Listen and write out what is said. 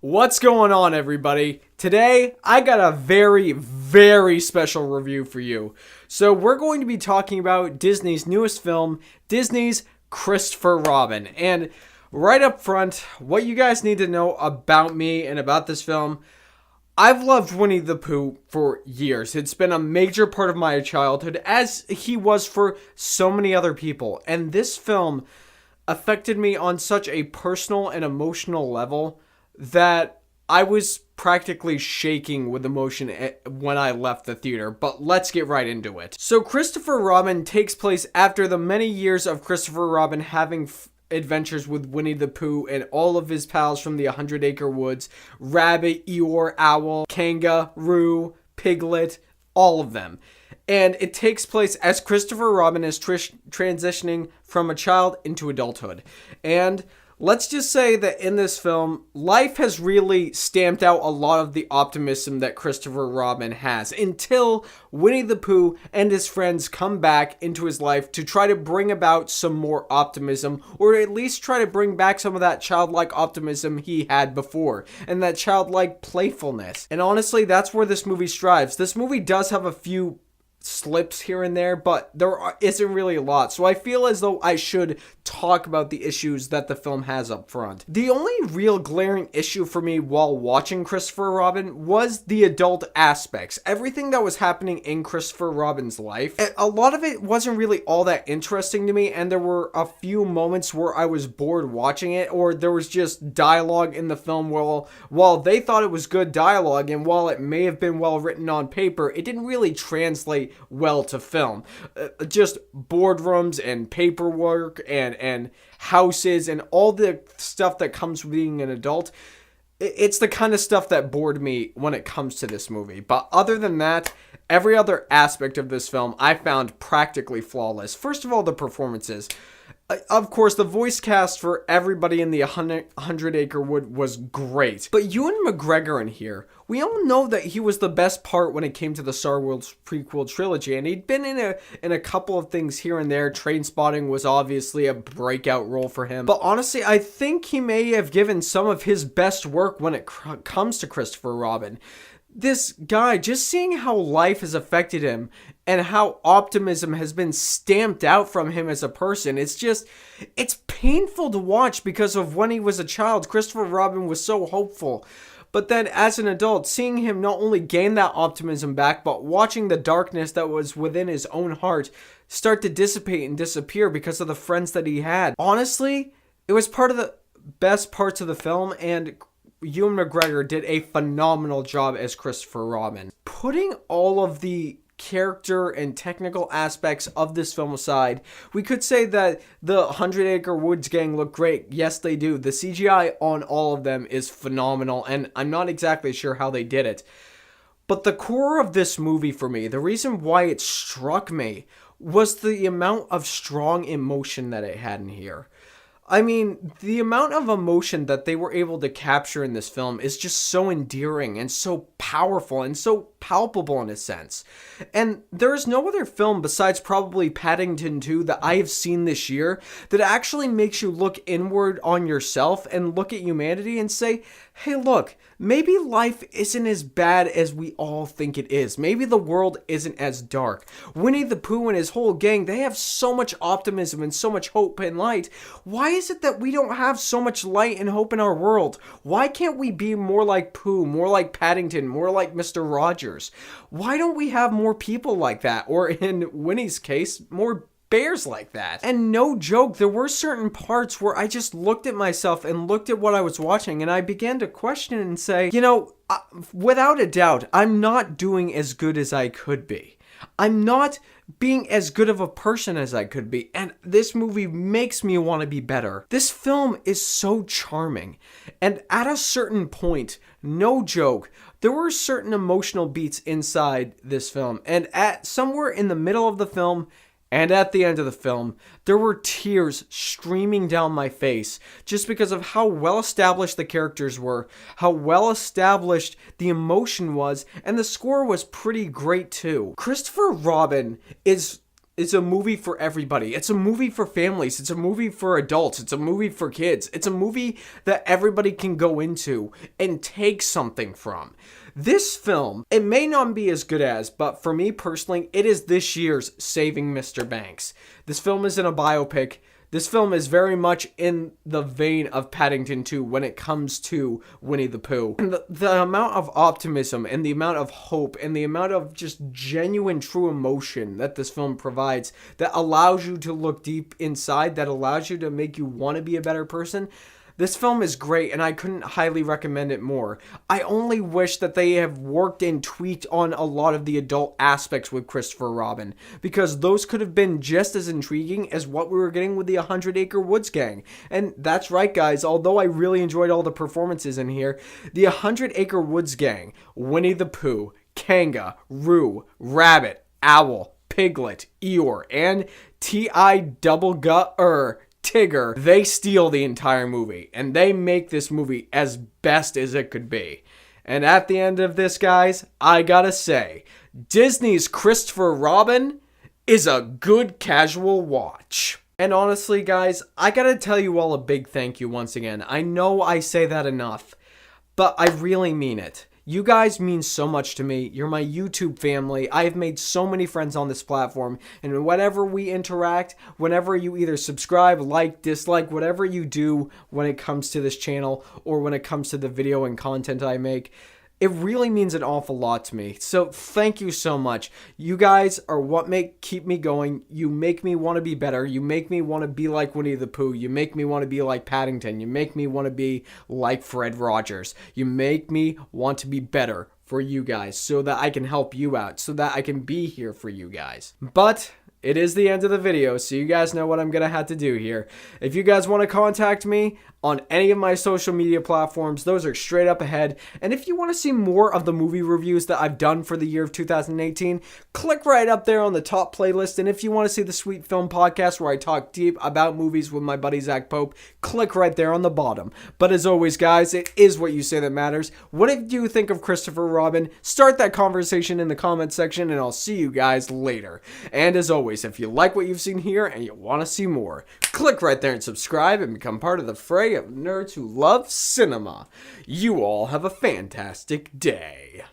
What's going on, everybody? Today, I got a very special review for you. So we're going to be talking about Disney's newest film, Disney's Christopher Robin. And right up front, what you guys need to know about me and about this film, I've loved Winnie the Pooh for years. It's been a major part of my childhood, as he was for so many other people. And this film affected me on such a personal and emotional level that I was practically shaking with emotion when I left the theater. But let's get right into it. So Christopher Robin takes place after the many years of Christopher Robin having adventures with Winnie the Pooh and all of his pals from the 100-Acre Woods. Rabbit, Eore, Owl, Kanga, Roo, Piglet, all of them. And it takes place as Christopher Robin is transitioning from a child into adulthood. And let's just say that in this film, life has really stamped out a lot of the optimism that Christopher Robin has until Winnie the Pooh and his friends come back into his life to try to bring about some more optimism, or at least try to bring back some of that childlike optimism he had before, and that childlike playfulness. And honestly, that's where this movie strives. This movie does have a few slips here and there, but isn't really a lot. So I feel as though I should talk about the issues that the film has up front. The only real glaring issue for me while watching Christopher Robin was the adult aspects. Everything that was happening in Christopher Robin's life, a lot of it wasn't really all that interesting to me, and there were a few moments where I was bored watching it, or there was just dialogue in the film while they thought it was good dialogue, and while it may have been well written on paper, it didn't really translate well to film. Just boardrooms and paperwork and houses and all the stuff that comes with being an adult. It's the kind of stuff that bored me when it comes to this movie. But other than that, every other aspect of this film I found practically flawless. First of all, the performances. Of course, the voice cast for everybody in the 100-Acre Wood was great. But Ewan McGregor in here, we all know that he was the best part when it came to the Star Wars prequel trilogy, and he'd been in a couple of things here and there. Trainspotting was obviously a breakout role for him. But honestly, I think he may have given some of his best work when it comes to Christopher Robin. This guy, just seeing how life has affected him and how optimism has been stamped out from him as a person, it's painful to watch, because of when he was a child, Christopher Robin was so hopeful. But then as an adult, seeing him not only gain that optimism back, but watching the darkness that was within his own heart start to dissipate and disappear because of the friends that he had. Honestly, it was part of the best parts of the film, and Ewan McGregor did a phenomenal job as Christopher Robin. Putting all of the character and technical aspects of this film aside, we could say that the 100-Acre Woods gang look great. Yes, they do. The CGI on all of them is phenomenal, and I'm not exactly sure how they did it. But the core of this movie for me, the reason why it struck me, was the amount of strong emotion that it had in here. I mean, the amount of emotion that they were able to capture in this film is just so endearing and so powerful and so palpable in a sense. And there is no other film besides probably Paddington 2 that I have seen this year that actually makes you look inward on yourself and look at humanity and say, hey, look, maybe life isn't as bad as we all think it is. Maybe the world isn't as dark. Winnie the Pooh and his whole gang, they have so much optimism and so much hope and light. Why is it that we don't have so much light and hope in our world? Why can't we be more like Pooh, more like Paddington, more like Mr. Rogers? Why don't we have more people like that? Or in Winnie's case, more bears like that. And no joke, there were certain parts where I just looked at myself and looked at what I was watching, and I began to question and say, without a doubt, I'm not doing as good as I could be. I'm not being as good of a person as I could be, and this movie makes me want to be better. This film is so charming, and at a certain point, no joke, there were certain emotional beats inside this film, and at somewhere in the middle of the film and at the end of the film, there were tears streaming down my face just because of how well established the characters were, how well established the emotion was, and the score was pretty great too. Christopher Robin is is a movie for everybody. It's a movie for families. It's a movie for adults. It's a movie for kids. It's a movie that everybody can go into and take something from. This film, it may not be as good as, but for me personally, it is this year's Saving Mr. Banks. This film isn't a biopic. This film is very much in the vein of Paddington 2 when it comes to Winnie the Pooh. And the amount of optimism and the amount of hope and the amount of just genuine true emotion that this film provides that allows you to look deep inside, that allows you to make you want to be a better person. This film is great, and I couldn't highly recommend it more. I only wish that they have worked and tweaked on a lot of the adult aspects with Christopher Robin, because those could have been just as intriguing as what we were getting with the 100 Acre Woods Gang. And that's right, guys, although I really enjoyed all the performances in here, the 100 Acre Woods Gang, Winnie the Pooh, Kanga, Roo, Rabbit, Owl, Piglet, Eore, and Tigger, they steal the entire movie, and they make this movie as best as it could be. And at the end of this, guys, I gotta say, Disney's Christopher Robin is a good casual watch. And honestly, guys, I gotta tell you all a big thank you once again. I know I say that enough, but I really mean it. You guys mean so much to me. You're my YouTube family. I have made so many friends on this platform. And whenever we interact, whenever you either subscribe, like, dislike, whatever you do when it comes to this channel or when it comes to the video and content I make, it really means an awful lot to me. So thank you so much. You guys are what keep me going. You make me want to be better. You make me want to be like Winnie the Pooh. You make me want to be like Paddington. You make me want to be like Fred Rogers. You make me want to be better for you guys so that I can help you out, so that I can be here for you guys. But it is the end of the video, so you guys know what I'm going to have to do here. If you guys want to contact me on any of my social media platforms, those are straight up ahead. And if you want to see more of the movie reviews that I've done for the year of 2018, click right up there on the top playlist. And if you want to see the Sweet Film Podcast where I talk deep about movies with my buddy Zach Pope, click right there on the bottom. But as always, guys, it is what you say that matters. What did you think of Christopher Robin? Start that conversation in the comment section, and I'll see you guys later. And as always, if you like what you've seen here and you want to see more, click right there and subscribe and become part of the fray of nerds who love cinema. You all have a fantastic day.